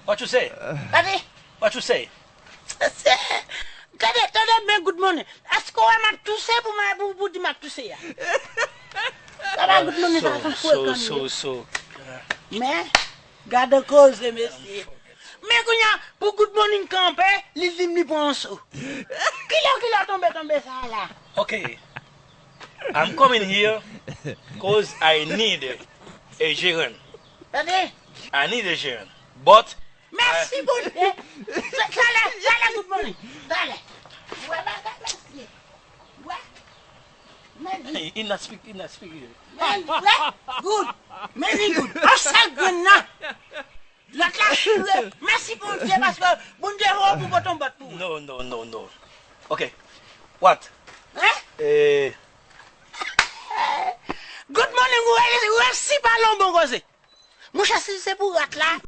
What you say? Daddy, What you say? Daddy, me good morning. Est-ce qu'on va tousser pour dire ma tousser? Good morning, So. Mais, garde cause, monsieur. Mais quand y a pour good morning campé, les limni pense. Qui l'a tombé ça là? Okay. I'm coming here because I need a gerund. Daddy, I need a gerund. But merci beaucoup. Dale, good morning. Dale. Ouais, merci. Ouais. he not speak. Good. Very good. Assez good now. La classe. Merci pour Dieu parce que bon Dieu va pour ton bat pour. No. Okay. What? Hein? Good morning. Où est-ce pas long bon gosse? Mon chassé c'est pour rat là.